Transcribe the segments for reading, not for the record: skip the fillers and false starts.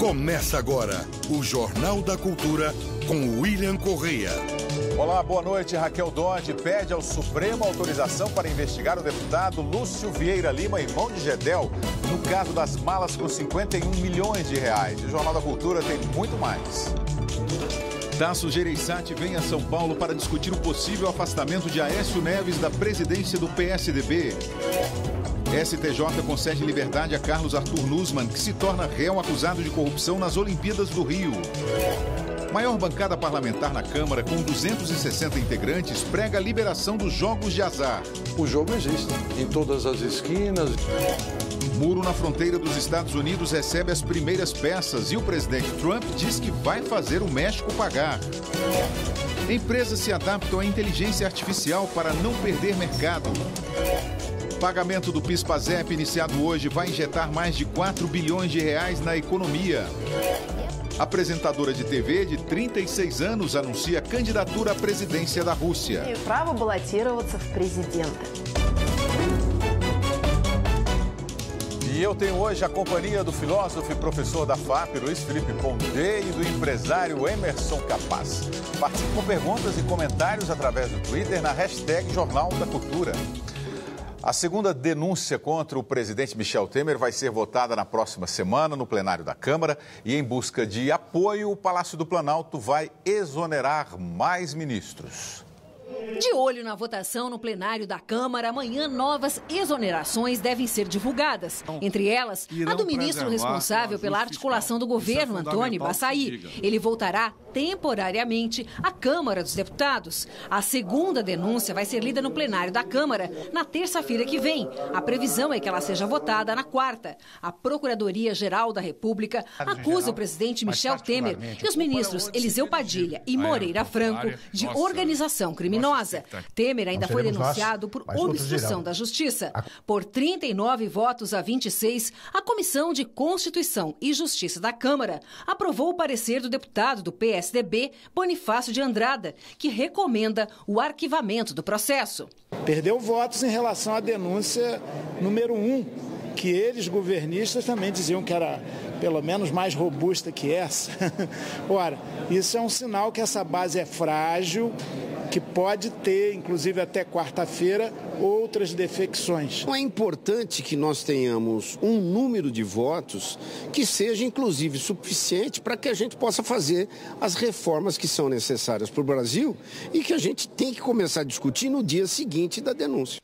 Começa agora o Jornal da Cultura com William Correia. Olá, boa noite. Raquel Dodge pede ao Supremo autorização para investigar o deputado Lúcio Vieira Lima, irmão de Gedel, no caso das malas com 51 milhões de reais. O Jornal da Cultura tem muito mais. Tasso Gereissati vem a São Paulo para discutir o possível afastamento de Aécio Neves da presidência do PSDB. STJ concede liberdade a Carlos Arthur Nussmann, que se torna réu acusado de corrupção nas Olimpíadas do Rio. Maior bancada parlamentar na Câmara, com 260 integrantes, prega a liberação dos jogos de azar. O jogo existe em todas as esquinas. Muro na fronteira dos Estados Unidos recebe as primeiras peças e o presidente Trump diz que vai fazer o México pagar. Empresas se adaptam à inteligência artificial para não perder mercado. Pagamento do PIS/PASEP iniciado hoje vai injetar mais de 4 bilhões de reais na economia. Apresentadora de TV de 36 anos anuncia candidatura à presidência da Rússia. Tenho право баллотироваться в президенты. E eu tenho hoje a companhia do filósofo e professor da FAP, Luiz Felipe Pondé, e do empresário Emerson Capaz. Participe com perguntas e comentários através do Twitter na hashtag Jornal da Cultura. A segunda denúncia contra o presidente Michel Temer vai ser votada na próxima semana no plenário da Câmara e, em busca de apoio, o Palácio do Planalto vai exonerar mais ministros. De olho na votação no plenário da Câmara, amanhã novas exonerações devem ser divulgadas. Entre elas, a do ministro responsável pela articulação do governo, Antônio Baçaí. Ele voltará temporariamente à Câmara dos Deputados. A segunda denúncia vai ser lida no plenário da Câmara na terça-feira que vem. A previsão é que ela seja votada na quarta. A Procuradoria-Geral da República acusa o presidente Michel Temer e os ministros Eliseu Padilha e Moreira Franco de organização criminosa. Temer ainda foi denunciado por obstrução da Justiça. Por 39 votos a 26, a Comissão de Constituição e Justiça da Câmara aprovou o parecer do deputado do PSDB, Bonifácio de Andrada, que recomenda o arquivamento do processo. Perdeu votos em relação à denúncia número 1, que eles, governistas, também diziam que era pelo menos mais robusta que essa. Ora, isso é um sinal que essa base é frágil, que pode ter, inclusive até quarta-feira, outras defecções. É importante que nós tenhamos um número de votos que seja, inclusive, suficiente para que a gente possa fazer as reformas que são necessárias para o Brasil e que a gente tem que começar a discutir no dia seguinte da denúncia.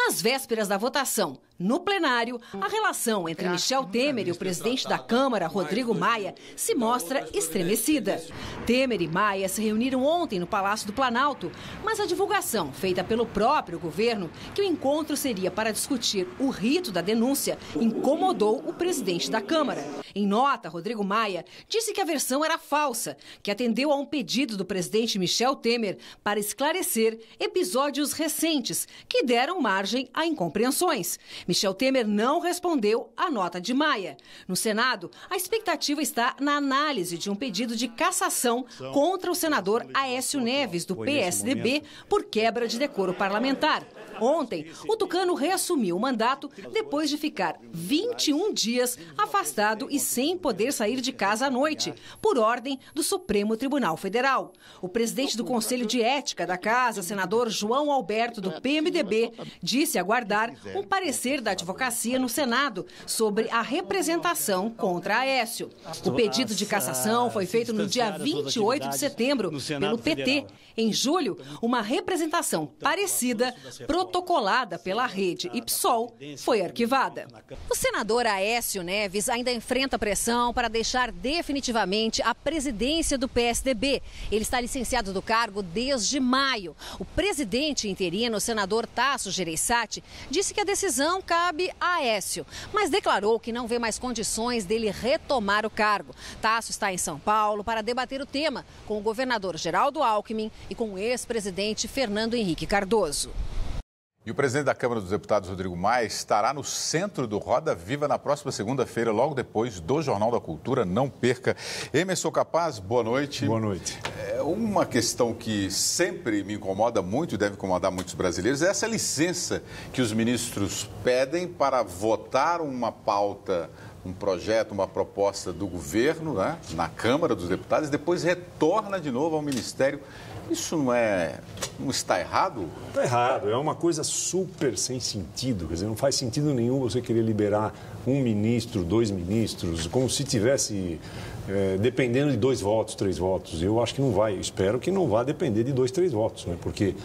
Às vésperas da votação, no plenário, a relação entre Michel Temer e o presidente da Câmara, Rodrigo Maia, se mostra estremecida. Temer e Maia se reuniram ontem no Palácio do Planalto, mas a divulgação feita pelo próprio governo, que o encontro seria para discutir o rito da denúncia, incomodou o presidente da Câmara. Em nota, Rodrigo Maia disse que a versão era falsa, que atendeu a um pedido do presidente Michel Temer para esclarecer episódios recentes que deram margem a incompreensões. Michel Temer não respondeu à nota de Maia. No Senado, a expectativa está na análise de um pedido de cassação contra o senador Aécio Neves, do PSDB, por quebra de decoro parlamentar. Ontem, o tucano reassumiu o mandato depois de ficar 21 dias afastado e sem poder sair de casa à noite, por ordem do Supremo Tribunal Federal. O presidente do Conselho de Ética da Casa, senador João Alberto, do PMDB, disse aguardar um parecer da advocacia no Senado sobre a representação contra Aécio. O pedido de cassação foi feito no dia 28 de setembro pelo PT. Em julho, uma representação parecida, protocolada pela rede e PSOL, foi arquivada. O senador Aécio Neves ainda enfrenta pressão para deixar definitivamente a presidência do PSDB. Ele está licenciado do cargo desde maio. O presidente interino, o senador Tasso Gereissati, disse que a decisão cabe a Aécio, mas declarou que não vê mais condições dele retomar o cargo. Tasso está em São Paulo para debater o tema com o governador Geraldo Alckmin e com o ex-presidente Fernando Henrique Cardoso. E o presidente da Câmara dos Deputados, Rodrigo Maia, estará no centro do Roda Viva na próxima segunda-feira, logo depois do Jornal da Cultura. Não perca. Emerson Capaz, boa noite. Boa noite. Uma questão que sempre me incomoda muito e deve incomodar muitos brasileiros é essa licença que os ministros pedem para votar uma pauta um projeto, uma proposta do governo, né, na Câmara dos Deputados, e depois retorna de novo ao Ministério. Isso não está errado? Está errado, é uma coisa super sem sentido, quer dizer, não faz sentido nenhum você querer liberar um ministro, 2 ministros, como se tivesse dependendo de 2 votos, 3 votos. Eu acho que não vai, eu espero que não vá depender de 2, 3 votos, né? Porque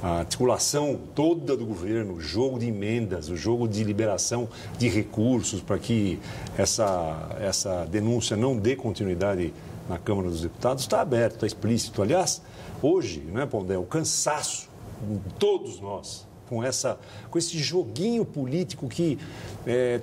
a articulação toda do governo, o jogo de emendas, o jogo de liberação de recursos para que essa denúncia não dê continuidade na Câmara dos Deputados está aberto, está explícito. Aliás, hoje, né, Pondé, o cansaço de todos nós com esse joguinho político que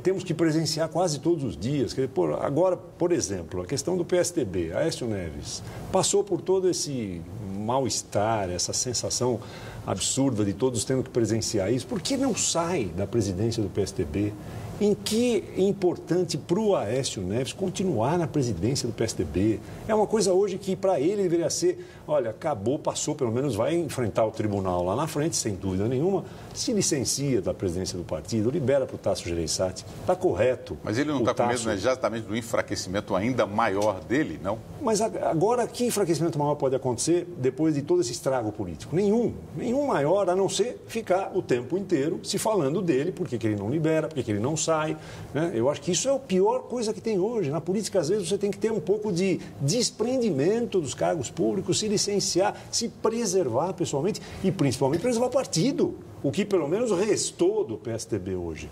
temos que presenciar quase todos os dias. Agora, por exemplo, a questão do PSDB, Aécio Neves, passou por todo esse mal-estar, essa sensação absurda de todos tendo que presenciar isso. Por que não sai da presidência do PSDB? Em que é importante para o Aécio Neves continuar na presidência do PSDB? É uma coisa hoje que para ele deveria ser, olha, acabou, passou, pelo menos vai enfrentar o tribunal lá na frente, sem dúvida nenhuma, se licencia da presidência do partido, libera para o Tasso Gereissati, está correto. Mas ele não está com medo exatamente do enfraquecimento ainda maior dele, não? Mas agora, que enfraquecimento maior pode acontecer depois de todo esse estrago político? Nenhum maior, a não ser ficar o tempo inteiro se falando dele, porque que ele não libera, porque que ele não sai, né? Eu acho que isso é a pior coisa que tem hoje. Na política, às vezes, você tem que ter um pouco de desprendimento dos cargos públicos, se licenciar, se preservar pessoalmente e, principalmente, preservar o partido, o que, pelo menos, restou do PSDB hoje.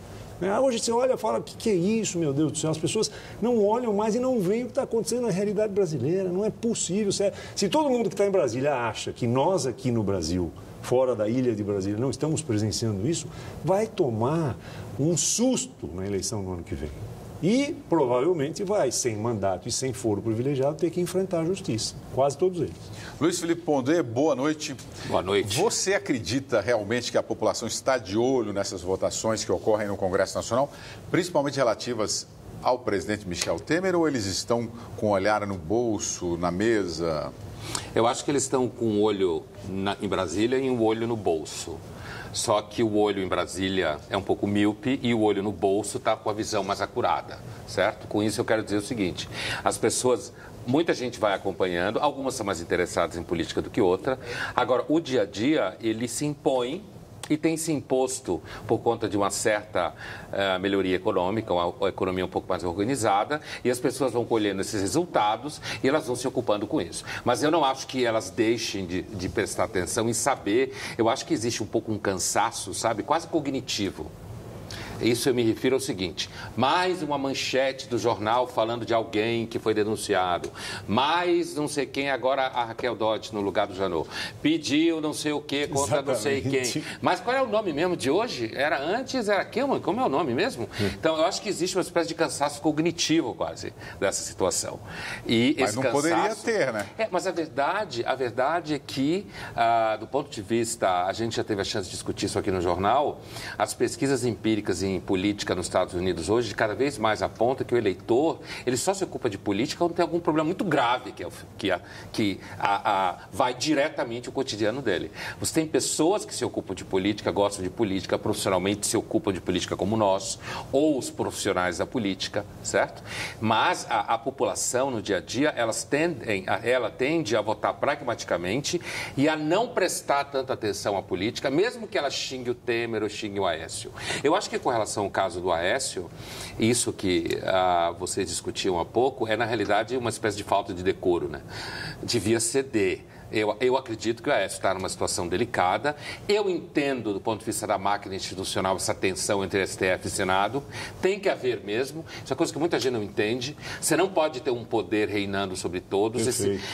Hoje você olha e fala, o que é isso, meu Deus do céu? As pessoas não olham mais e não veem o que está acontecendo na realidade brasileira. Não é possível. Se todo mundo que está em Brasília acha que nós aqui no Brasil, fora da ilha de Brasília, não estamos presenciando isso, vai tomar um susto na eleição do ano que vem. E provavelmente vai, sem mandato e sem foro privilegiado, ter que enfrentar a justiça. Quase todos eles. Luiz Felipe Pondé, boa noite. Boa noite. Você acredita realmente que a população está de olho nessas votações que ocorrem no Congresso Nacional, principalmente relativas ao presidente Michel Temer, ou eles estão com o olhar no bolso, na mesa? Eu acho que eles estão com o olho em Brasília e o olho no bolso. Só que o olho em Brasília é um pouco míope e o olho no bolso está com a visão mais acurada, certo? Com isso eu quero dizer o seguinte, as pessoas, muita gente vai acompanhando, algumas são mais interessadas em política do que outra. Agora, o dia a dia, ele se impõe e tem se imposto por conta de uma certa melhoria econômica, uma economia um pouco mais organizada, e as pessoas vão colhendo esses resultados e elas vão se ocupando com isso. Mas eu não acho que elas deixem de prestar atenção e saber. Eu acho que existe um pouco um cansaço, sabe, quase cognitivo. Isso eu me refiro ao seguinte, mais uma manchete do jornal falando de alguém que foi denunciado, mais não sei quem, agora a Raquel Dodge no lugar do Janot, pediu não sei o que contra não sei quem. Mas qual é o nome mesmo de hoje? Era antes, era quem? Como é o nome mesmo? Então, eu acho que existe uma espécie de cansaço cognitivo quase dessa situação. E mas esse não cansaço, poderia ter, né? Mas a verdade é que, do ponto de vista, a gente já teve a chance de discutir isso aqui no jornal, as pesquisas empíricas em política nos Estados Unidos hoje, cada vez mais aponta que o eleitor, ele só se ocupa de política quando tem algum problema muito grave que vai diretamente o cotidiano dele. Você tem pessoas que se ocupam de política, gostam de política, profissionalmente se ocupam de política como nós, ou os profissionais da política, certo? Mas a população, no dia a dia, ela tende a votar pragmaticamente e a não prestar tanta atenção à política, mesmo que ela xingue o Temer ou xingue o Aécio. Eu acho que com relação ao caso do Aécio, isso que vocês discutiam há pouco, é na realidade uma espécie de falta de decoro, né? Devia ceder. Eu acredito que o Aécio está numa situação delicada. Eu entendo, do ponto de vista da máquina institucional, essa tensão entre STF e Senado. Tem que haver mesmo. Isso é coisa que muita gente não entende. Você não pode ter um poder reinando sobre todos.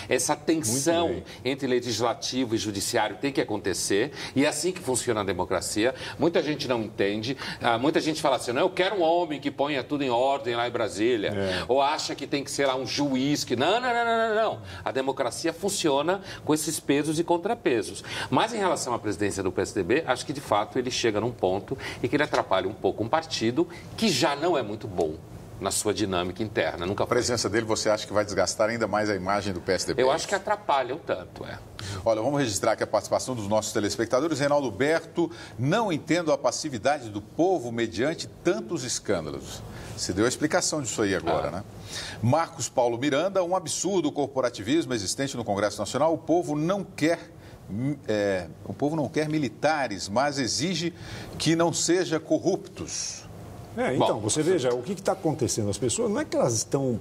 Essa tensão entre legislativo e judiciário tem que acontecer. E é assim que funciona a democracia. Muita gente não entende. Muita gente fala assim, não, eu quero um homem que ponha tudo em ordem lá em Brasília. Ou acha que tem que ser lá um juiz que... Não. A democracia funciona com esses pesos e contrapesos. Mas em relação à presidência do PSDB, acho que de fato ele chega num ponto e que ele atrapalha um pouco um partido que já não é muito bom. na sua dinâmica interna. Nunca A presença dele, você acha que vai desgastar ainda mais a imagem do PSDB? Eu acho que atrapalha um tanto, Olha, vamos registrar aqui a participação dos nossos telespectadores. Reinaldo Berto, não entendo a passividade do povo mediante tantos escândalos. Se deu a explicação disso aí agora, né? Marcos Paulo Miranda, um absurdo o corporativismo existente no Congresso Nacional. O povo não quer militares, mas exige que não seja corruptos. Então, você veja, o que está acontecendo? As pessoas, não é que elas estão...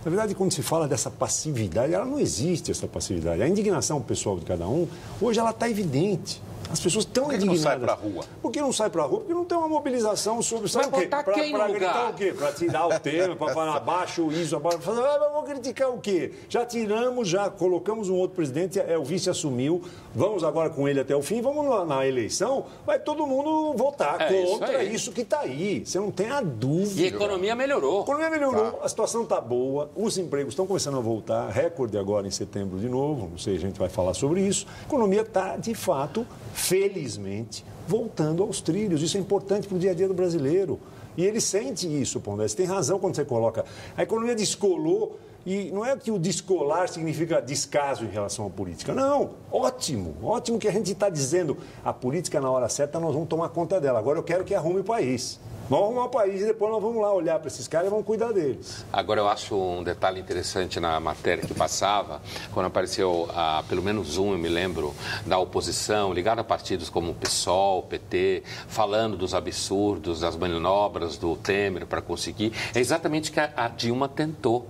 Na verdade, quando se fala dessa passividade, ela não existe, essa passividade. A indignação pessoal de cada um, hoje ela está evidente. As pessoas estão indignadas. Por que não sai para a rua? Por que não sai para a rua? Porque não tem uma mobilização sobre... Sabe vai botar quem no lugar? Para gritar o quê? Para tirar o tema, para falar abaixo isso, abaixo... Vamos criticar o quê? Já tiramos, já colocamos um outro presidente, o vice assumiu, vamos agora com ele até o fim, vamos na eleição, vai todo mundo votar contra isso que está aí. Você não tem a dúvida. E a economia melhorou. A economia melhorou, a situação está boa, os empregos estão começando a voltar, recorde agora em setembro de novo, não sei, a gente vai falar sobre isso. A economia está, de fato, felizmente, voltando aos trilhos. Isso é importante para o dia a dia do brasileiro. E ele sente isso, Pondé. Você tem razão quando você coloca. A economia descolou, e não é que o descolar significa descaso em relação à política. Não, ótimo que a gente está dizendo. A política, na hora certa, nós vamos tomar conta dela. Agora eu quero que arrume o país. Vamos arrumar o país e depois nós vamos lá olhar para esses caras e vamos cuidar deles. Agora, eu acho um detalhe interessante na matéria que passava, quando apareceu, pelo menos eu me lembro, da oposição, ligado a partidos como o PSOL, PT, falando dos absurdos, das manobras do Temer para conseguir. É exatamente o que a Dilma tentou.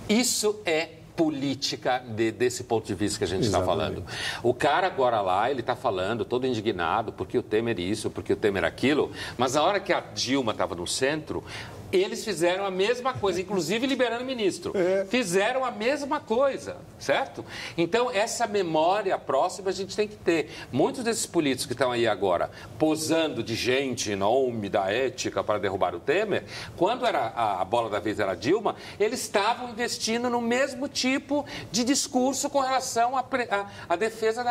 Isso é política desse ponto de vista que a gente está falando. O cara agora lá, ele está falando, todo indignado, porque o Temer isso, porque o Temer aquilo, mas na hora que a Dilma estava no centro, eles fizeram a mesma coisa, inclusive liberando o ministro. Fizeram a mesma coisa, certo? Então, essa memória próxima a gente tem que ter. Muitos desses políticos que estão aí agora posando de gente em nome da ética para derrubar o Temer, quando era a bola da vez era a Dilma, eles estavam investindo no mesmo tipo de discurso com relação à defesa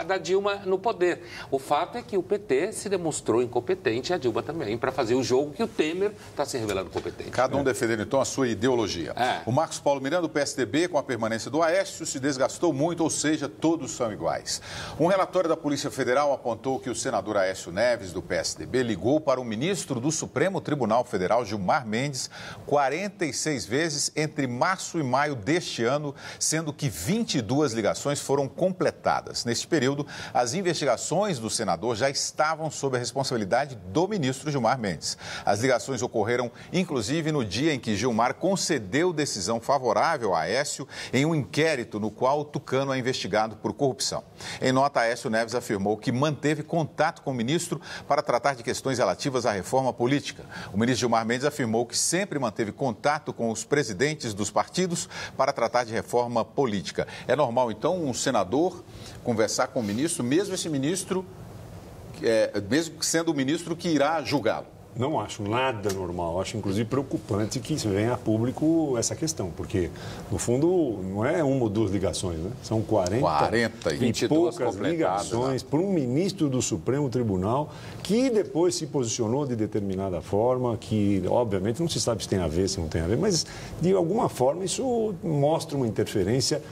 da Dilma no poder. O fato é que o PT se demonstrou incompetente, e a Dilma também, para fazer o jogo que o Temer está se revelando competente. Cada um defendendo, então, a sua ideologia. O Marcos Paulo Miranda, do PSDB, com a permanência do Aécio, se desgastou muito, ou seja, todos são iguais. Um relatório da Polícia Federal apontou que o senador Aécio Neves, do PSDB, ligou para o ministro do Supremo Tribunal Federal, Gilmar Mendes, 46 vezes entre março e maio deste ano, sendo que 22 ligações foram completadas. Neste período, as investigações do senador já estavam sob a responsabilidade do ministro Gilmar Mendes. As ligações ocorreram, inclusive, no dia em que Gilmar concedeu decisão favorável a Aécio em um inquérito no qual o tucano é investigado por corrupção. Em nota, Aécio Neves afirmou que manteve contato com o ministro para tratar de questões relativas à reforma política. O ministro Gilmar Mendes afirmou que sempre manteve contato com os presidentes dos partidos para tratar de reforma política. É normal, então, um senador conversar com o ministro, mesmo esse ministro, mesmo sendo o ministro que irá julgá-lo? Não acho nada normal, acho inclusive preocupante que venha a público essa questão, porque no fundo não é uma ou duas ligações, né? São 40 e poucas ligações para um ministro do Supremo Tribunal que depois se posicionou de determinada forma, que obviamente não se sabe se tem a ver, se não tem a ver, mas de alguma forma isso mostra uma interferência.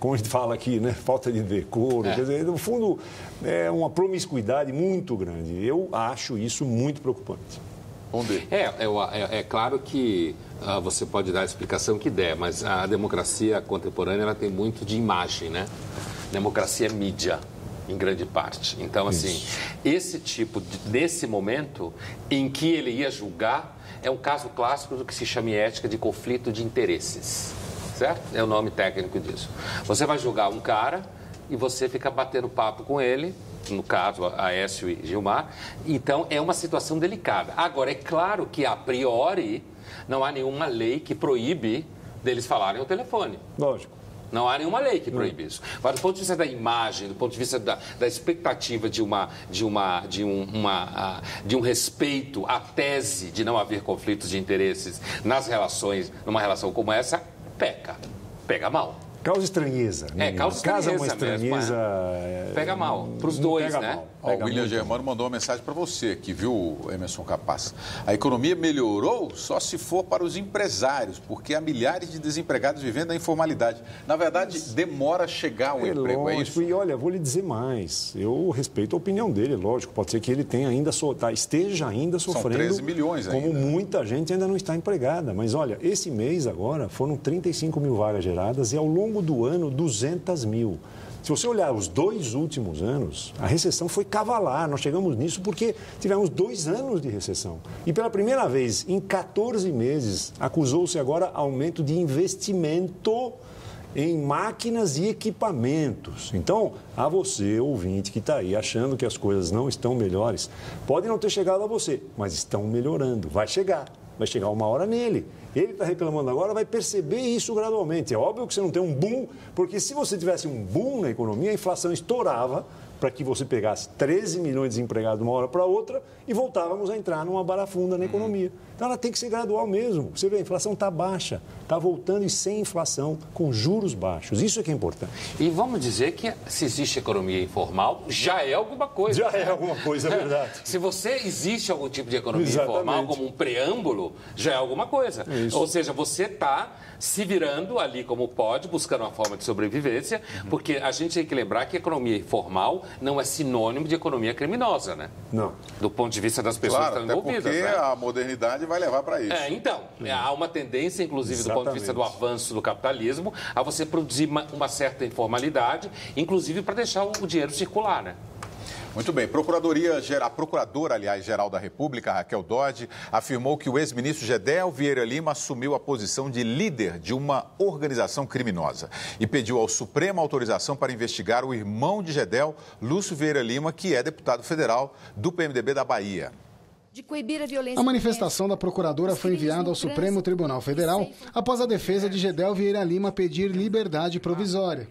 Como a gente fala aqui, né? Falta de decoro, quer dizer, no fundo é uma promiscuidade muito grande. Eu acho isso muito preocupante. É claro que você pode dar a explicação que der, mas a democracia contemporânea ela tem muito de imagem, né? Democracia é mídia, em grande parte. Então, assim, esse tipo, nesse momento em que ele ia julgar, é um caso clássico do que se chama em ética de conflito de interesses. Certo? É o nome técnico disso. Você vai julgar um cara e você fica batendo papo com ele, no caso, Aécio e Gilmar. Então, é uma situação delicada. Agora, é claro que, a priori, não há nenhuma lei que proíbe deles falarem ao telefone. Lógico. Não há nenhuma lei que proíbe isso. Mas do ponto de vista da imagem, do ponto de vista da expectativa de um respeito à tese de não haver conflitos de interesses nas relações, numa relação como essa, pega mal. Causa estranheza. Causa estranheza uma estranheza mesmo, pega mal, para os dois, né? Mal. O William Germano mandou uma mensagem para você, que viu, Emerson Capaz. A economia melhorou só se for para os empresários, porque há milhares de desempregados vivendo na informalidade. Na verdade, demora a chegar o emprego, lógico. É isso? E olha, vou lhe dizer mais. Eu respeito a opinião dele, lógico. Pode ser que ele tenha ainda esteja ainda sofrendo. São 13 milhões ainda. Como muita gente ainda não está empregada. Mas olha, esse mês agora foram 35 mil vagas geradas e ao longo do ano 200 mil. Se você olhar os 2 últimos anos, a recessão foi cavalar. Nós chegamos nisso porque tivemos 2 anos de recessão. E pela primeira vez em 14 meses, acusou-se agora aumento de investimento em máquinas e equipamentos. Então, a você, ouvinte, que está aí achando que as coisas não estão melhores, pode não ter chegado a você, mas estão melhorando. Vai chegar uma hora nele. Ele está reclamando agora, vai perceber isso gradualmente. É óbvio que você não tem um boom, porque se você tivesse um boom na economia, a inflação estourava para que você pegasse 13 milhões de desempregados de uma hora para outra e voltávamos a entrar numa barafunda na economia. Então, ela tem que ser gradual mesmo. Você vê, a inflação está baixa, está voltando e sem inflação, com juros baixos. Isso é que é importante. E vamos dizer que se existe economia informal, já é alguma coisa. Já é alguma coisa, é verdade. Se existe algum tipo de economia Exatamente. informal, como um preâmbulo, já é alguma coisa. Isso. Ou seja, você está se virando ali como pode, buscando uma forma de sobrevivência, porque a gente tem que lembrar que a economia informal não é sinônimo de economia criminosa, né? Não. Do ponto de vista das pessoas que estão envolvidas. Porque né? a modernidade vai levar para isso. Então, há uma tendência, inclusive, do ponto de vista do avanço do capitalismo, a você produzir uma certa informalidade, inclusive para deixar o dinheiro circular, né? Muito bem. A Procuradora-Geral da República, Raquel Dodge, afirmou que o ex-ministro Gedel Vieira Lima assumiu a posição de líder de uma organização criminosa e pediu ao Supremo autorização para investigar o irmão de Gedel, Lúcio Vieira Lima, que é deputado federal do PMDB da Bahia. A manifestação da procuradora foi enviada ao Supremo Tribunal Federal após a defesa de Gedel Vieira Lima pedir liberdade provisória.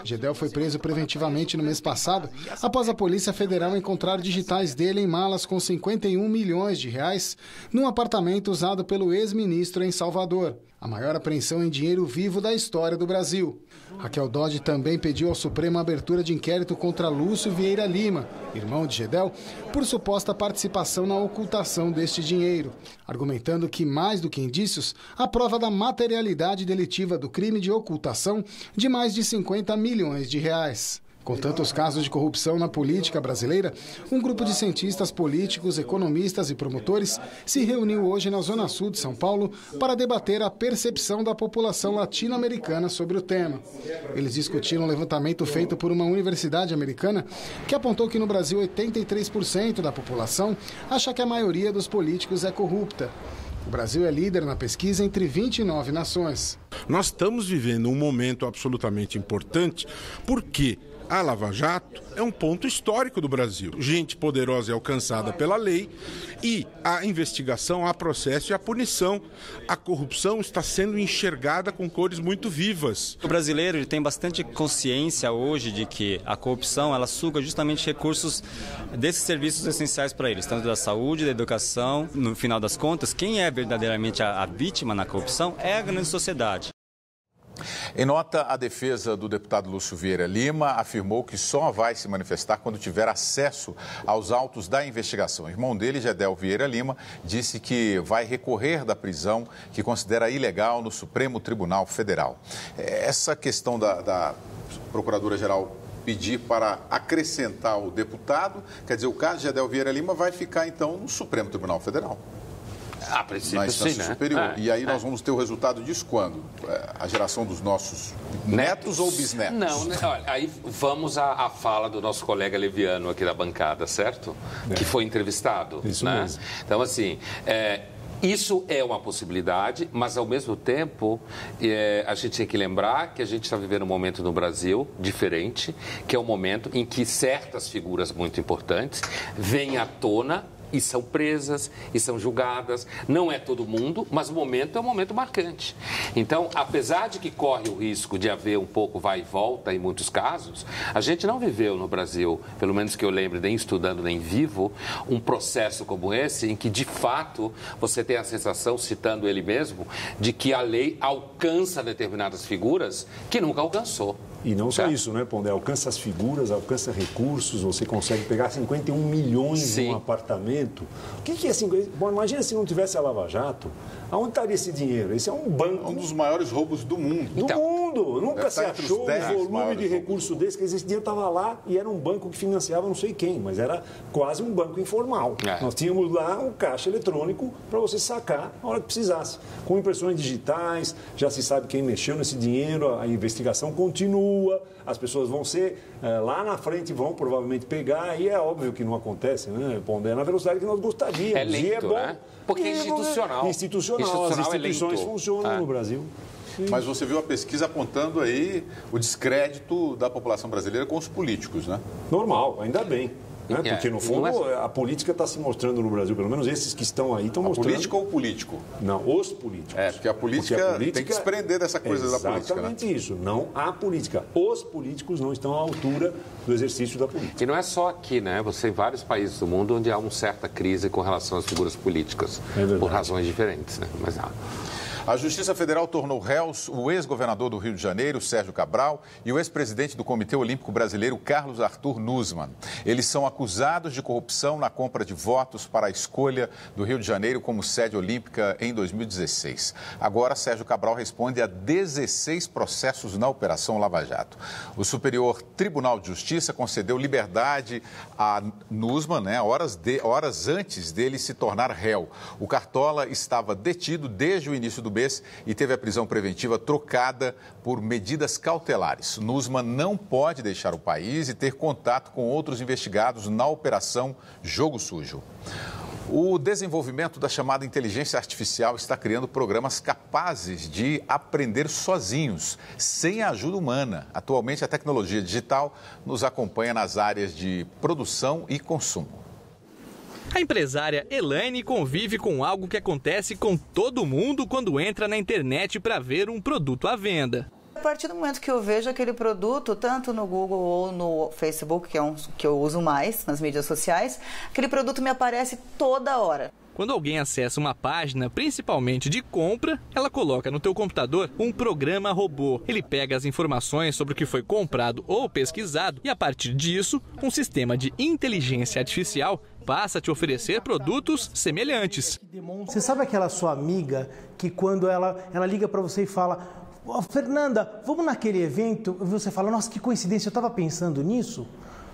Gedel foi preso preventivamente no mês passado após a Polícia Federal encontrar digitais dele em malas com 51 milhões de reais num apartamento usado pelo ex-ministro em Salvador. A maior apreensão em dinheiro vivo da história do Brasil. Raquel Dodge também pediu ao Supremo a abertura de inquérito contra Lúcio Vieira Lima, irmão de Gedel, por suposta participação na ocultação deste dinheiro, argumentando que, mais do que indícios, a prova da materialidade delitiva do crime de ocultação de mais de 50 milhões de reais. Com tantos casos de corrupção na política brasileira, um grupo de cientistas políticos, economistas e promotores se reuniu hoje na Zona Sul de São Paulo para debater a percepção da população latino-americana sobre o tema. Eles discutiram um levantamento feito por uma universidade americana que apontou que no Brasil 83% da população acha que a maioria dos políticos é corrupta. O Brasil é líder na pesquisa entre 29 nações. Nós estamos vivendo um momento absolutamente importante porque a Lava Jato é um ponto histórico do Brasil. Gente poderosa é alcançada pela lei e a investigação, a processo e a punição. A corrupção está sendo enxergada com cores muito vivas. O brasileiro ele tem bastante consciência hoje de que a corrupção ela suga justamente recursos desses serviços essenciais para eles, tanto da saúde, da educação. No final das contas, quem é verdadeiramente a vítima na corrupção é a grande sociedade. Em nota, a defesa do deputado Lúcio Vieira Lima afirmou que só vai se manifestar quando tiver acesso aos autos da investigação. O irmão dele, Gedel Vieira Lima, disse que vai recorrer da prisão que considera ilegal no Supremo Tribunal Federal. Essa questão da Procuradora-Geral pedir para acrescentar o deputado, quer dizer, o caso de Gedel Vieira Lima vai ficar, então, no Supremo Tribunal Federal. A princípio, na instância sim, superior. né? E aí nós vamos ter o resultado disso quando? A geração dos nossos netos ou bisnetos? Não, olha, aí vamos à fala do nosso colega Leviano aqui da bancada, certo? Que foi entrevistado. Isso né? mesmo. Então, assim, isso é uma possibilidade, mas ao mesmo tempo a gente tem que lembrar que a gente está vivendo um momento no Brasil diferente, que é um momento em que certas figuras muito importantes vêm à tona e são presas, e são julgadas. Não é todo mundo, mas o momento é um momento marcante. Então, apesar de que corre o risco de haver um pouco vai e volta em muitos casos, a gente não viveu no Brasil, pelo menos que eu lembre, nem estudando, nem vivo, um processo como esse, em que, de fato, você tem a sensação, citando ele mesmo, de que a lei alcança determinadas figuras que nunca alcançou. E não só isso, né, Pondé? Alcança as figuras, alcança recursos, você consegue pegar 51 milhões em um apartamento. O que é 50? Bom, imagina se não tivesse a Lava Jato. Aonde estaria esse dinheiro? Esse é um banco. Um dos maiores roubos do mundo. Do mundo! Nunca se achou um volume de recurso desse, que esse dinheiro estava lá e era um banco que financiava não sei quem, mas era quase um banco informal. Nós tínhamos lá um caixa eletrônico para você sacar na hora que precisasse. Com impressões digitais, já se sabe quem mexeu nesse dinheiro, a investigação continua, as pessoas vão ser lá na frente, vão provavelmente pegar, e é óbvio que não acontece, né, Pondé, na velocidade que nós gostaríamos. É lento, e é bom, né? Porque é institucional. As instituições funcionam no Brasil. Mas você viu a pesquisa apontando aí o descrédito da população brasileira com os políticos, né? Normal, ainda bem. Né? Porque, no fundo, a política está se mostrando no Brasil, pelo menos esses que estão aí estão mostrando. Política ou político? Não, os políticos. Porque a política tem que desprender dessa coisa da política. Exatamente isso, não a política. Os políticos não estão à altura do exercício da política. E não é só aqui, né? Você tem vários países do mundo onde há uma certa crise com relação às figuras políticas, por razões diferentes, né? Mas A Justiça Federal tornou réus o ex-governador do Rio de Janeiro, Sérgio Cabral, e o ex-presidente do Comitê Olímpico Brasileiro, Carlos Arthur Nussmann. Eles são acusados de corrupção na compra de votos para a escolha do Rio de Janeiro como sede olímpica em 2016. Agora, Sérgio Cabral responde a 16 processos na Operação Lava Jato. O Superior Tribunal de Justiça concedeu liberdade a Nussmann, horas antes dele se tornar réu. O Cartola estava detido desde o início do mês e teve a prisão preventiva trocada por medidas cautelares. Nussmann não pode deixar o país e ter contato com outros investigados na Operação Jogo Sujo. O desenvolvimento da chamada inteligência artificial está criando programas capazes de aprender sozinhos, sem a ajuda humana. Atualmente, a tecnologia digital nos acompanha nas áreas de produção e consumo. A empresária Elaine convive com algo que acontece com todo mundo quando entra na internet para ver um produto à venda. A partir do momento que eu vejo aquele produto, tanto no Google ou no Facebook, que é um que eu uso mais nas mídias sociais, aquele produto me aparece toda hora. Quando alguém acessa uma página, principalmente de compra, ela coloca no teu computador um programa robô. Ele pega as informações sobre o que foi comprado ou pesquisado e, a partir disso, um sistema de inteligência artificial passa a te oferecer produtos semelhantes. Você sabe aquela sua amiga que quando ela liga para você e fala: Fernanda, vamos naquele evento? E você fala: nossa, que coincidência, eu estava pensando nisso.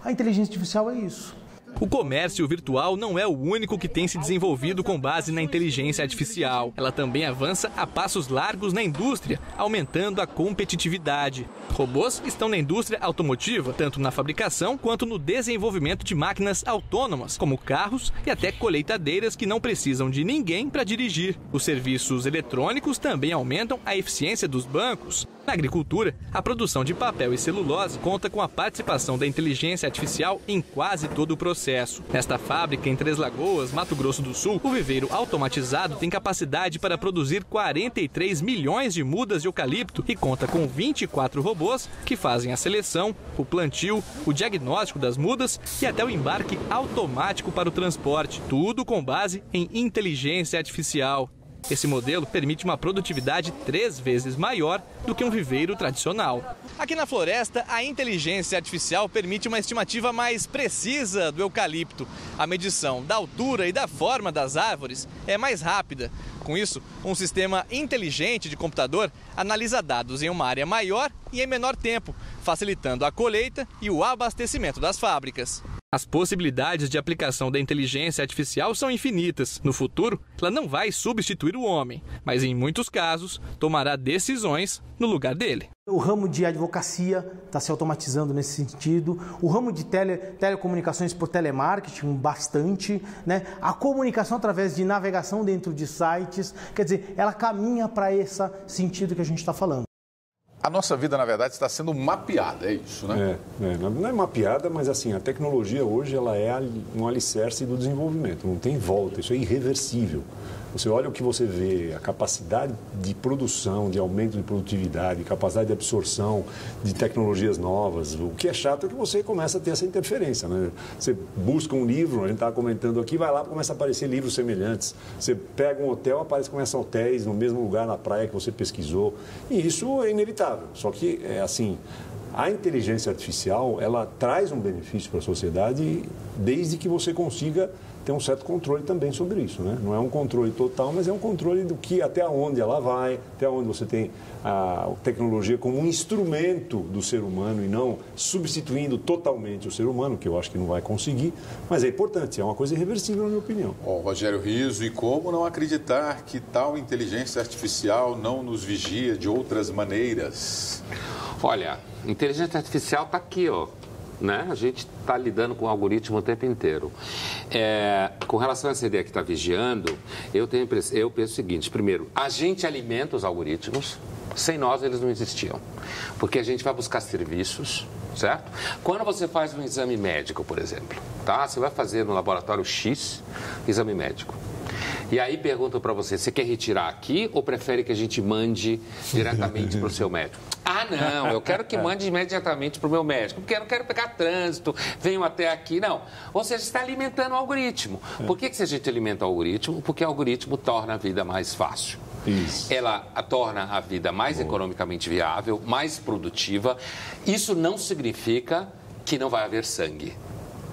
A inteligência artificial é isso. O comércio virtual não é o único que tem se desenvolvido com base na inteligência artificial. Ela também avança a passos largos na indústria, aumentando a competitividade. Robôs estão na indústria automotiva, tanto na fabricação quanto no desenvolvimento de máquinas autônomas, como carros e até colheitadeiras que não precisam de ninguém para dirigir. Os serviços eletrônicos também aumentam a eficiência dos bancos. Na agricultura, a produção de papel e celulose conta com a participação da inteligência artificial em quase todo o processo. Nesta fábrica, em Três Lagoas, Mato Grosso do Sul, o viveiro automatizado tem capacidade para produzir 43 milhões de mudas de eucalipto e conta com 24 robôs que fazem a seleção, o plantio, o diagnóstico das mudas e até o embarque automático para o transporte. Tudo com base em inteligência artificial. Esse modelo permite uma produtividade 3 vezes maior do que um viveiro tradicional. Aqui na floresta, a inteligência artificial permite uma estimativa mais precisa do eucalipto. A medição da altura e da forma das árvores é mais rápida. Com isso, um sistema inteligente de computador analisa dados em uma área maior e em menor tempo, facilitando a colheita e o abastecimento das fábricas. As possibilidades de aplicação da inteligência artificial são infinitas. No futuro, ela não vai substituir o homem, mas em muitos casos, tomará decisões no lugar dele. O ramo de advocacia está se automatizando nesse sentido. O ramo de telecomunicações por telemarketing, bastante, né? A comunicação através de navegação dentro de sites. Quer dizer, ela caminha para esse sentido que a gente está falando. A nossa vida, na verdade, está sendo mapeada, é isso, né? Não é mapeada, mas assim, a tecnologia hoje ela é um alicerce do desenvolvimento, não tem volta, isso é irreversível. Você olha o que você vê, a capacidade de produção, de aumento de produtividade, capacidade de absorção de tecnologias novas. O que é chato é que você começa a ter essa interferência, né? Você busca um livro, a gente estava comentando aqui, vai lá, começa a aparecer livros semelhantes. Você pega um hotel, começam hotéis no mesmo lugar na praia que você pesquisou. E isso é inevitável. Só que, A inteligência artificial, ela traz um benefício para a sociedade desde que você consiga ter um certo controle também sobre isso, né? Não é um controle total, mas é um controle do que, até onde ela vai, até onde você tem a tecnologia como um instrumento do ser humano e não substituindo totalmente o ser humano, que eu acho que não vai conseguir, mas é importante, é uma coisa irreversível na minha opinião. Rogério Rizzo, e como não acreditar que tal inteligência artificial não nos vigia de outras maneiras? Olha, inteligência artificial está aqui, ó. Né? A gente está lidando com o algoritmo o tempo inteiro. Com relação a essa ideia que está vigiando, eu penso o seguinte: primeiro, a gente alimenta os algoritmos, sem nós eles não existiam, porque a gente vai buscar serviços, certo? Quando você faz um exame médico, por exemplo, tá? Você vai fazer no laboratório X, exame médico. E aí perguntam para você quer retirar aqui ou prefere que a gente mande diretamente para o seu médico? Ah, não, eu quero que mande imediatamente para o meu médico, porque eu não quero pegar trânsito, venho até aqui, não. Ou seja, está alimentando o algoritmo. Por que a gente alimenta o algoritmo? Porque o algoritmo torna a vida mais fácil. Isso. Ela torna a vida mais economicamente viável, mais produtiva. Isso não significa que não vai haver sangue,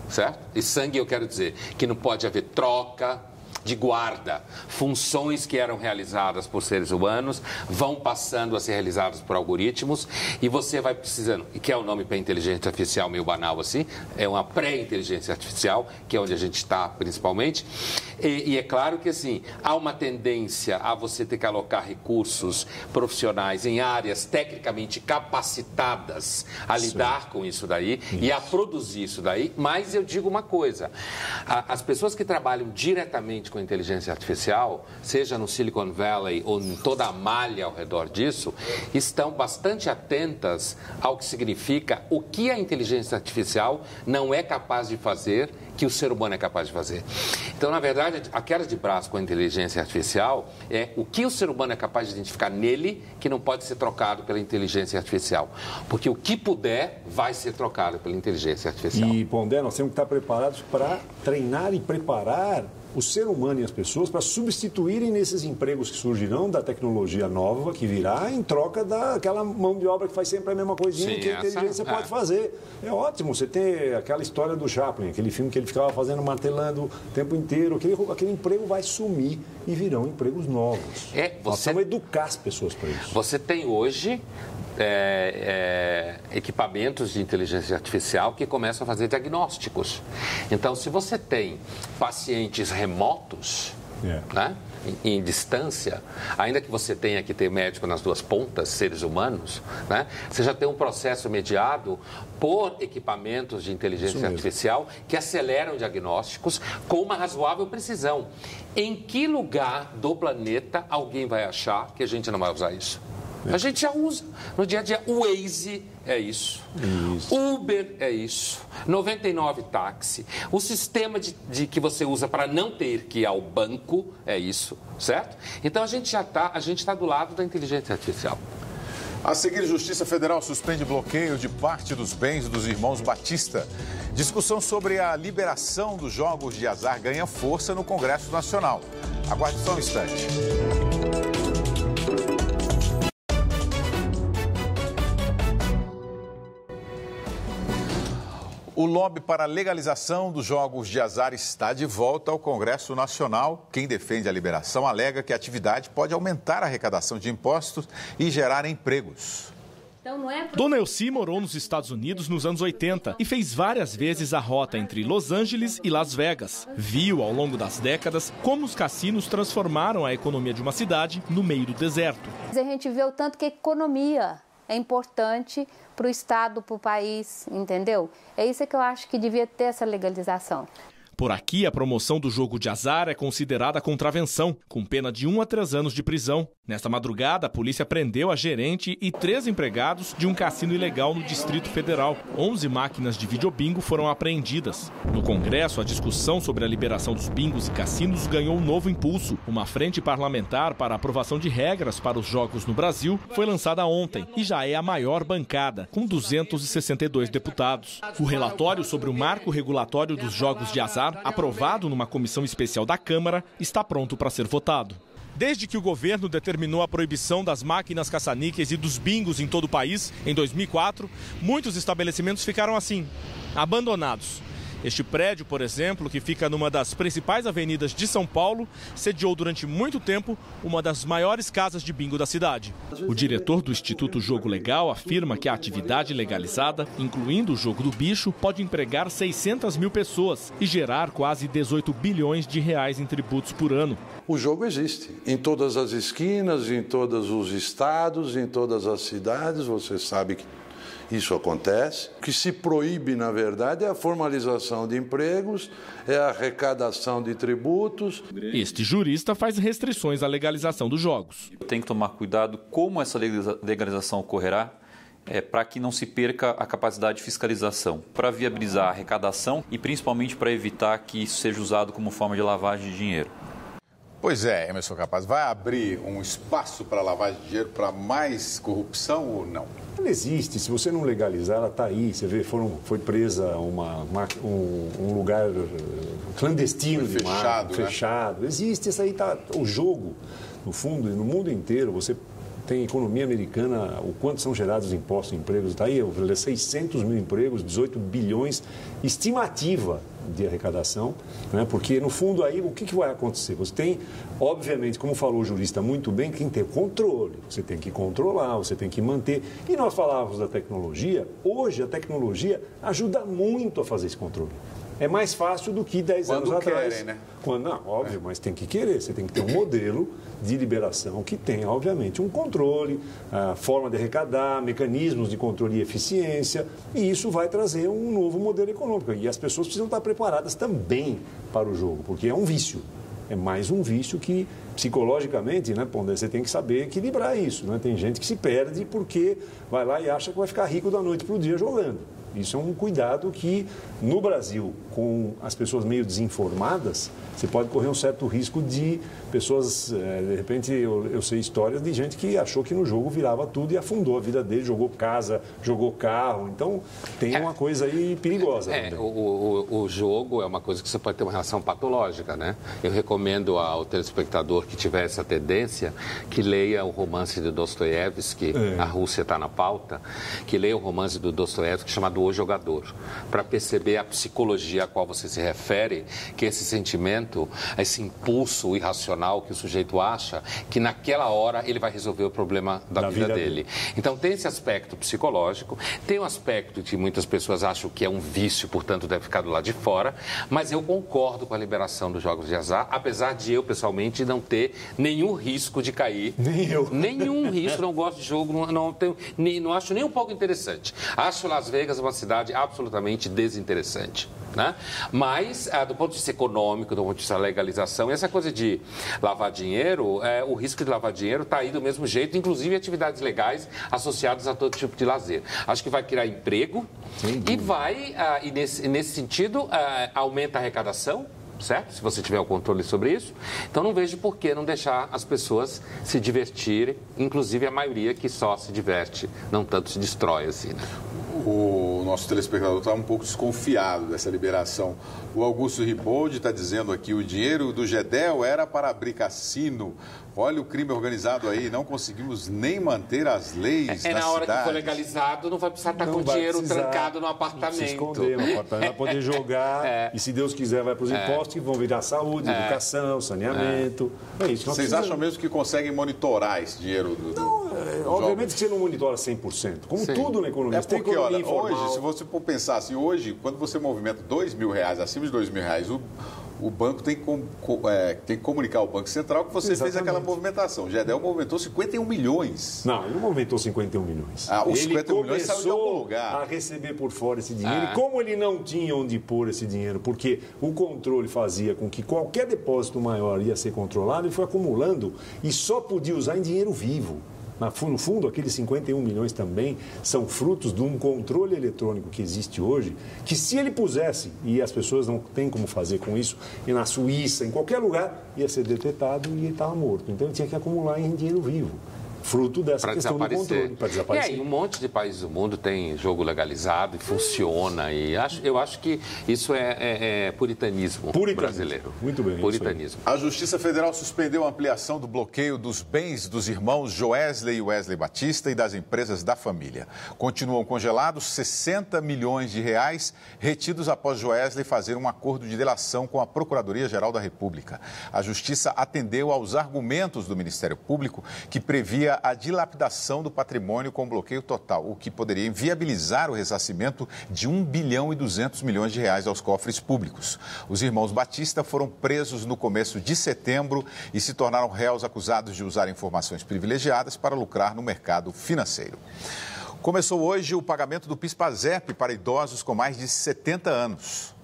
certo? E sangue eu quero dizer que não pode haver troca de guarda. Funções que eram realizadas por seres humanos vão passando a ser realizadas por algoritmos e você vai precisando, que é o nome para inteligência artificial meio banal assim, é uma pré-inteligência artificial, que é onde a gente está principalmente, e é claro que assim, há uma tendência a você ter que alocar recursos profissionais em áreas tecnicamente capacitadas a lidar com isso daí e a produzir isso daí, mas eu digo uma coisa, as pessoas que trabalham diretamente com inteligência artificial, seja no Silicon Valley ou em toda a malha ao redor disso, estão bastante atentas ao que significa o que a inteligência artificial não é capaz de fazer, que o ser humano é capaz de fazer. Então, na verdade, a queda de braço com a inteligência artificial é o que o ser humano é capaz de identificar nele que não pode ser trocado pela inteligência artificial. Porque o que puder vai ser trocado pela inteligência artificial. E, Pondé, nós temos que estar preparados para treinar e preparar o ser humano e as pessoas para substituírem nesses empregos que surgirão da tecnologia nova que virá em troca daquela mão de obra que faz sempre a mesma coisinha. Sim, que a inteligência pode fazer. É ótimo você ter aquela história do Chaplin, aquele filme que ele ficava fazendo, martelando o tempo inteiro. Aquele emprego vai sumir e virão empregos novos. Nós vamos educar as pessoas para isso. Você tem hoje equipamentos de inteligência artificial que começam a fazer diagnósticos. Então, se você tem pacientes remotos, né, em distância, ainda que você tenha que ter médico nas duas pontas, seres humanos, né, você já tem um processo mediado por equipamentos de inteligência artificial que aceleram diagnósticos com uma razoável precisão. Em que lugar do planeta alguém vai achar que a gente não vai usar isso? A gente já usa no dia a dia. O Waze é isso. Uber é isso. 99 táxi. O sistema de que você usa para não ter que ir ao banco é isso, certo? Então a gente está do lado da inteligência artificial. A seguir, Justiça Federal suspende bloqueio de parte dos bens dos irmãos Batista. Discussão sobre a liberação dos jogos de azar ganha força no Congresso Nacional. Aguarde só um instante. O lobby para a legalização dos jogos de azar está de volta ao Congresso Nacional. Quem defende a liberação alega que a atividade pode aumentar a arrecadação de impostos e gerar empregos. Dona Elci morou nos Estados Unidos nos anos 80 e fez várias vezes a rota entre Los Angeles e Las Vegas. Viu, ao longo das décadas, como os cassinos transformaram a economia de uma cidade no meio do deserto. A gente vê o tanto que a economia é importante para o Estado, para o país, entendeu? É isso que eu acho que devia ter essa legalização. Por aqui, a promoção do jogo de azar é considerada contravenção, com pena de 1 a 3 anos de prisão. Nesta madrugada, a polícia prendeu a gerente e 3 empregados de um cassino ilegal no Distrito Federal. 11 máquinas de videobingo foram apreendidas. No Congresso, a discussão sobre a liberação dos bingos e cassinos ganhou um novo impulso. Uma frente parlamentar para a aprovação de regras para os jogos no Brasil foi lançada ontem e já é a maior bancada, com 262 deputados. O relatório sobre o marco regulatório dos jogos de azar, aprovado numa comissão especial da Câmara, está pronto para ser votado. Desde que o governo determinou a proibição das máquinas caça-níqueis e dos bingos em todo o país, em 2004, muitos estabelecimentos ficaram assim, abandonados. Este prédio, por exemplo, que fica numa das principais avenidas de São Paulo, sediou durante muito tempo uma das maiores casas de bingo da cidade. O diretor do Instituto Jogo Legal afirma que a atividade legalizada, incluindo o jogo do bicho, pode empregar 600 mil pessoas e gerar quase 18 bilhões de reais em tributos por ano. O jogo existe em todas as esquinas, em todos os estados, em todas as cidades, você sabe que isso acontece. O que se proíbe, na verdade, é a formalização de empregos, é a arrecadação de tributos. Este jurista faz restrições à legalização dos jogos. Tem que tomar cuidado como essa legalização ocorrerá, para que não se perca a capacidade de fiscalização, para viabilizar a arrecadação e principalmente para evitar que isso seja usado como forma de lavagem de dinheiro. Pois é, Emerson Capaz, vai abrir um espaço para lavagem de dinheiro, para mais corrupção ou não? Ela existe, se você não legalizar, ela está aí. Você vê, foi presa um lugar clandestino, fechado. Existe, isso aí está. O jogo, no fundo, no mundo inteiro, você tem economia americana, o quanto são gerados impostos e empregos, está aí, 600 mil empregos, 18 bilhões, estimativa de arrecadação, né? Porque no fundo aí o que vai acontecer? Você tem, obviamente, como falou o jurista muito bem, tem que ter controle, você tem que controlar, você tem que manter. E nós falávamos da tecnologia, hoje a tecnologia ajuda muito a fazer esse controle. É mais fácil do que 10 anos atrás. Querem, né? Não, óbvio, mas tem que querer. Você tem que ter um modelo de liberação que tenha, obviamente, um controle, a forma de arrecadar, mecanismos de controle e eficiência. E isso vai trazer um novo modelo econômico. E as pessoas precisam estar preparadas também para o jogo, porque é um vício. É mais um vício que, psicologicamente, né, Pondé, você tem que saber equilibrar isso. Né? Tem gente que se perde porque vai lá e acha que vai ficar rico da noite para o dia jogando. Isso é um cuidado que, no Brasil, com as pessoas meio desinformadas, você pode correr um certo risco de pessoas, de repente, eu sei histórias de gente que achou que no jogo virava tudo e afundou a vida dele, jogou casa, jogou carro. Então, tem uma coisa aí perigosa. O jogo é uma coisa que você pode ter uma relação patológica, né? Eu recomendo ao telespectador que tiver essa tendência que leia o romance de Dostoiévski, A Rússia está na pauta, que leia o romance do Dostoiévski chamado O Jogador, para perceber a psicologia a qual você se refere, que esse sentimento, esse impulso irracional que o sujeito acha que naquela hora ele vai resolver o problema da vida dele. Então tem esse aspecto psicológico, tem um aspecto que muitas pessoas acham que é um vício, portanto deve ficar do lado de fora, mas eu concordo com a liberação dos jogos de azar, apesar de eu pessoalmente não ter nenhum risco de cair. Nem eu. Nenhum risco, não gosto de jogo, não acho nem um pouco interessante. Acho Las Vegas uma cidade absolutamente desinteressante, né? Mas, do ponto de vista econômico, do ponto de vista da legalização, essa coisa de lavar dinheiro, o risco de lavar dinheiro está aí do mesmo jeito, inclusive atividades legais associadas a todo tipo de lazer. Acho que vai criar emprego e nesse sentido, aumenta a arrecadação, certo? Se você tiver o controle sobre isso. Então, não vejo por que não deixar as pessoas se divertirem, inclusive a maioria que só se diverte, não tanto se destrói assim, né? O nosso telespectador está um pouco desconfiado dessa liberação. O Augusto Riboldi está dizendo aqui, o dinheiro do Gedel era para abrir cassino. Olha o crime organizado aí, não conseguimos nem manter as leis da cidade. Na hora que for legalizado, não vai precisar estar com o dinheiro trancado no apartamento. Se esconder no apartamento, vai poder jogar e, se Deus quiser, vai para os impostos que vão virar saúde, educação, saneamento. É isso. Vocês acham mesmo que conseguem monitorar esse dinheiro? Obviamente que você não monitora 100%, como tudo na economia. É porque, olha, hoje, se você for pensar assim, hoje, quando você movimenta R$2.000, acima de R$2.000, o banco tem que comunicar ao Banco Central que você fez aquela movimentação. O Gedel movimentou 51 milhões. Não, ele não movimentou 51 milhões. Os 51 milhões saiu de algum lugar. A receber por fora esse dinheiro. E como ele não tinha onde pôr esse dinheiro, porque o controle fazia com que qualquer depósito maior ia ser controlado, ele foi acumulando e só podia usar em dinheiro vivo. No fundo, aqueles 51 milhões também são frutos de um controle eletrônico que existe hoje, que se ele pusesse, e as pessoas não têm como fazer com isso, e na Suíça, em qualquer lugar, ia ser detectado e ele estava morto. Então ele tinha que acumular em dinheiro vivo. Fruto dessa questão do controle, para desaparecer. E aí, um monte de países do mundo tem jogo legalizado e funciona. E eu acho que isso é puritanismo brasileiro. Muito bem. Puritanismo. A Justiça Federal suspendeu a ampliação do bloqueio dos bens dos irmãos Joesley e Wesley Batista e das empresas da família. Continuam congelados 60 milhões de reais retidos após Joesley fazer um acordo de delação com a Procuradoria-Geral da República. A Justiça atendeu aos argumentos do Ministério Público, que previa a dilapidação do patrimônio com bloqueio total, o que poderia inviabilizar o ressarcimento de 1 bilhão e 200 milhões de reais aos cofres públicos. Os irmãos Batista foram presos no começo de setembro e se tornaram réus acusados de usar informações privilegiadas para lucrar no mercado financeiro. Começou hoje o pagamento do PIS/PASEP para idosos com mais de 70 anos.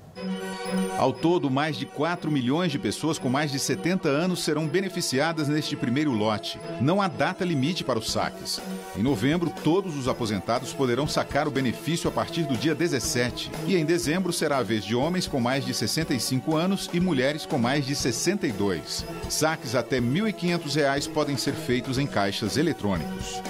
Ao todo, mais de 4 milhões de pessoas com mais de 70 anos serão beneficiadas neste primeiro lote. Não há data limite para os saques. Em novembro, todos os aposentados poderão sacar o benefício a partir do dia 17. E em dezembro será a vez de homens com mais de 65 anos e mulheres com mais de 62. Saques até R$ 1.500 podem ser feitos em caixas eletrônicos.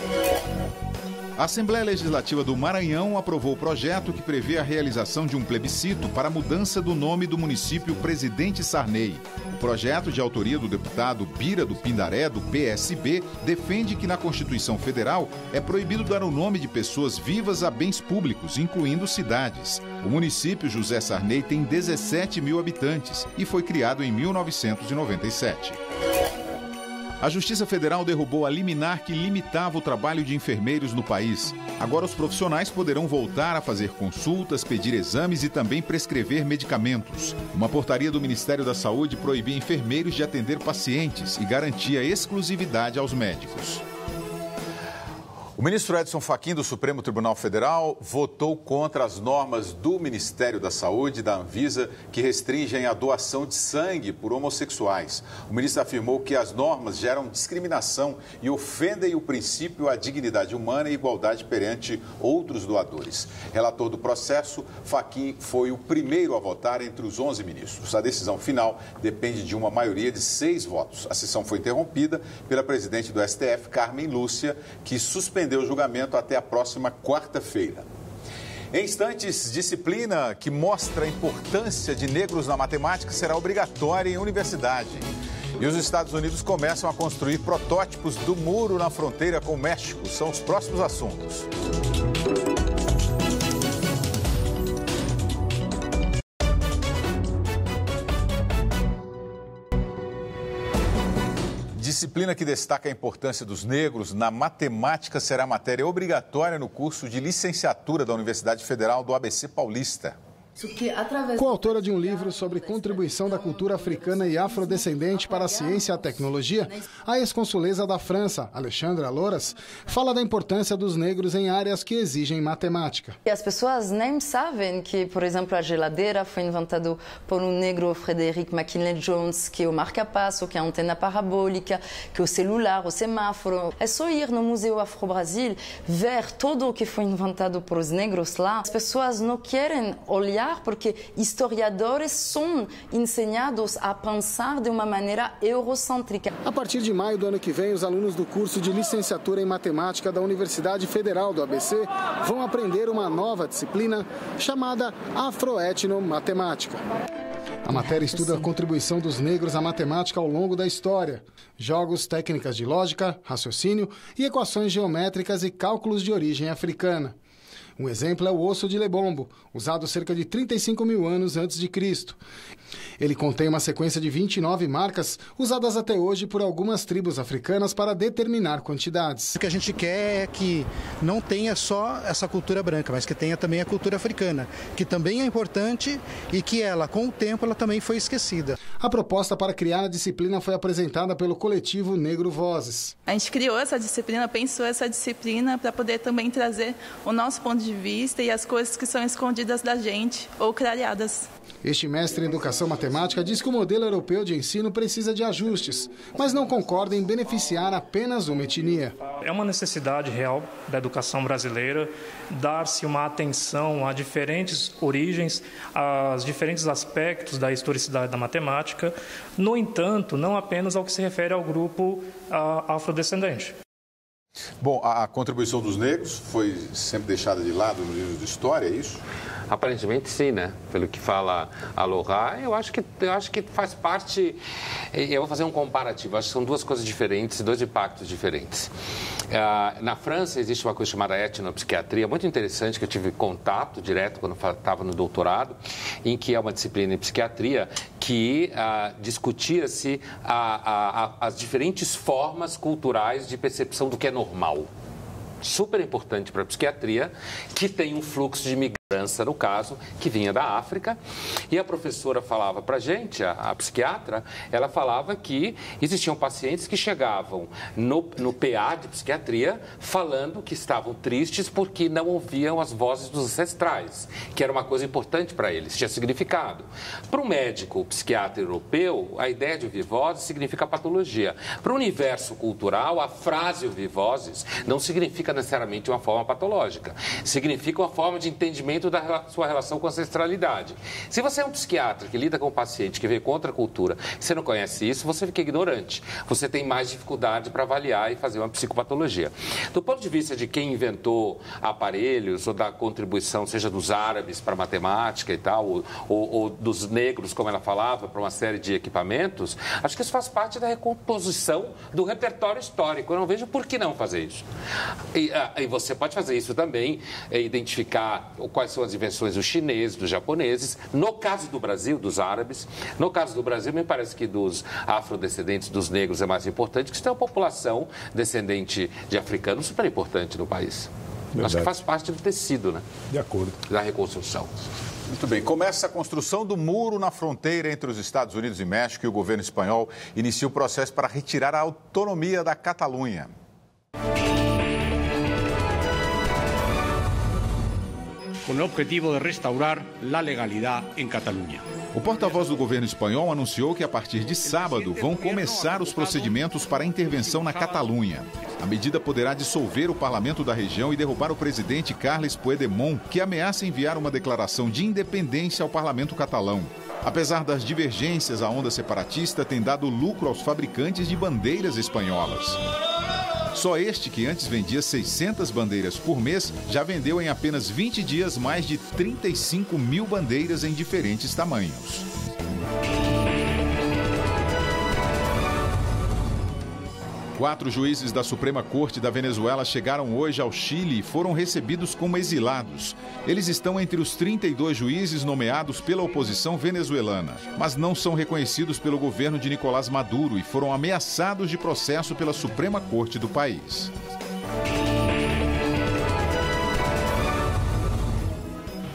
A Assembleia Legislativa do Maranhão aprovou o projeto que prevê a realização de um plebiscito para a mudança do nome do município Presidente Sarney. O projeto, de autoria do deputado Bira do Pindaré, do PSB, defende que na Constituição Federal é proibido dar o nome de pessoas vivas a bens públicos, incluindo cidades. O município José Sarney tem 17 mil habitantes e foi criado em 1997. A Justiça Federal derrubou a liminar que limitava o trabalho de enfermeiros no país. Agora os profissionais poderão voltar a fazer consultas, pedir exames e também prescrever medicamentos. Uma portaria do Ministério da Saúde proibia enfermeiros de atender pacientes e garantia exclusividade aos médicos. O ministro Edson Fachin, do Supremo Tribunal Federal, votou contra as normas do Ministério da Saúde e da Anvisa que restringem a doação de sangue por homossexuais. O ministro afirmou que as normas geram discriminação e ofendem o princípio à dignidade humana e igualdade perante outros doadores. Relator do processo, Fachin foi o primeiro a votar entre os 11 ministros. A decisão final depende de uma maioria de 6 votos. A sessão foi interrompida pela presidente do STF, Carmen Lúcia, que suspendeu o julgamento até a próxima quarta-feira. Em instantes, disciplina que mostra a importância de negros na matemática será obrigatória em universidade. E os Estados Unidos começam a construir protótipos do muro na fronteira com o México. São os próximos assuntos. Disciplina que destaca a importância dos negros na matemática será matéria obrigatória no curso de licenciatura da Universidade Federal do ABC Paulista. Coautora de um livro sobre contribuição da cultura africana e afrodescendente para a ciência e a tecnologia, a ex-consuleza da França, Alexandra Loras, fala da importância dos negros em áreas que exigem matemática. E as pessoas nem sabem que, por exemplo, a geladeira foi inventada por um negro, Frederick McKinley Jones, que o marca-passo, que a antena parabólica, que o celular, o semáforo. É só ir no Museu Afro-Brasil, ver tudo o que foi inventado por os negros lá. As pessoas não querem olhar porque historiadores são ensinados a pensar de uma maneira eurocêntrica. A partir de maio do ano que vem, os alunos do curso de licenciatura em matemática da Universidade Federal do ABC vão aprender uma nova disciplina chamada afroetnomatemática. A matéria estuda a contribuição dos negros à matemática ao longo da história. Jogos, técnicas de lógica, raciocínio e equações geométricas e cálculos de origem africana. Um exemplo é o osso de Lebombo, usado cerca de 35 mil anos antes de Cristo. Ele contém uma sequência de 29 marcas usadas até hoje por algumas tribos africanas para determinar quantidades. O que a gente quer é que não tenha só essa cultura branca, mas que tenha também a cultura africana, que também é importante e que ela, com o tempo, ela também foi esquecida. A proposta para criar a disciplina foi apresentada pelo coletivo Negro Vozes. A gente criou essa disciplina, pensou essa disciplina para poder também trazer o nosso ponto de vista e as coisas que são escondidas da gente ou clareadas. Este mestre em educação matemática diz que o modelo europeu de ensino precisa de ajustes, mas não concorda em beneficiar apenas uma etnia. É uma necessidade real da educação brasileira dar-se uma atenção a diferentes origens, aos diferentes aspectos da historicidade da matemática, no entanto, não apenas ao que se refere ao grupo afrodescendente. Bom, a contribuição dos negros foi sempre deixada de lado no livro de história, é isso? Aparentemente sim, né? Pelo que fala a Laura, eu acho que faz parte. Eu vou fazer um comparativo. Acho que são duas coisas diferentes, dois impactos diferentes. Na França existe uma coisa chamada etnopsiquiatria, muito interessante, que eu tive contato direto quando estava no doutorado, em que é uma disciplina em psiquiatria que discutia-se as diferentes formas culturais de percepção do que é normal. Super importante para a psiquiatria, que tem um fluxo de migrança, no caso, que vinha da África. E a professora falava para a gente, a psiquiatra, ela falava que existiam pacientes que chegavam no PA de psiquiatria falando que estavam tristes porque não ouviam as vozes dos ancestrais, que era uma coisa importante para eles, tinha significado. Para o médico psiquiatra europeu, a ideia de ouvir vozes significa patologia. Para o universo cultural, a frase ouvir vozes não significa necessariamente uma forma patológica. Significa uma forma de entendimento da sua relação com a ancestralidade. Se você é um psiquiatra que lida com um paciente que veio contra a cultura, você não conhece isso, você fica ignorante. Você tem mais dificuldade para avaliar e fazer uma psicopatologia. Do ponto de vista de quem inventou aparelhos ou da contribuição, seja dos árabes para matemática e tal, ou dos negros, como ela falava, para uma série de equipamentos, acho que isso faz parte da recomposição do repertório histórico. Eu não vejo por que não fazer isso. E você pode fazer isso também, identificar quais são as invenções dos chineses, dos japoneses. No caso do Brasil, dos árabes. No caso do Brasil, me parece que dos afrodescendentes, dos negros é mais importante, que isso tem uma população descendente de africanos super importante no país. Verdade. Acho que faz parte do tecido, né? De acordo. Da reconstrução. Muito bem. Começa a construção do muro na fronteira entre os Estados Unidos e México e o governo espanhol inicia o processo para retirar a autonomia da Catalunha. Com o objetivo de restaurar a legalidade em Catalunha. O porta-voz do governo espanhol anunciou que a partir de sábado vão começar os procedimentos para a intervenção na Catalunha. A medida poderá dissolver o parlamento da região e derrubar o presidente Carles Puigdemont, que ameaça enviar uma declaração de independência ao parlamento catalão. Apesar das divergências, a onda separatista tem dado lucro aos fabricantes de bandeiras espanholas. Só este, que antes vendia 600 bandeiras por mês, já vendeu em apenas 20 dias mais de 35 mil bandeiras em diferentes tamanhos. Quatro juízes da Suprema Corte da Venezuela chegaram hoje ao Chile e foram recebidos como exilados. Eles estão entre os 32 juízes nomeados pela oposição venezuelana, mas não são reconhecidos pelo governo de Nicolás Maduro e foram ameaçados de processo pela Suprema Corte do país.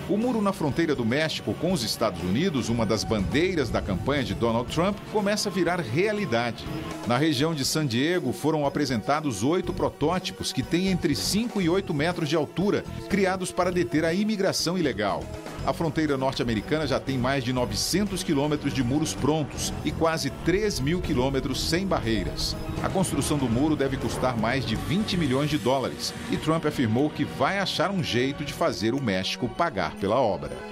O muro na fronteira do México com os Estados Unidos, uma das bandeiras da campanha de Donald Trump, começa a virar realidade. Na região de San Diego foram apresentados 8 protótipos que têm entre 5 e 8 metros de altura, criados para deter a imigração ilegal. A fronteira norte-americana já tem mais de 900 quilômetros de muros prontos e quase 3 mil quilômetros sem barreiras. A construção do muro deve custar mais de 20 milhões de dólares e Trump afirmou que vai achar um jeito de fazer o México pagar pela obra.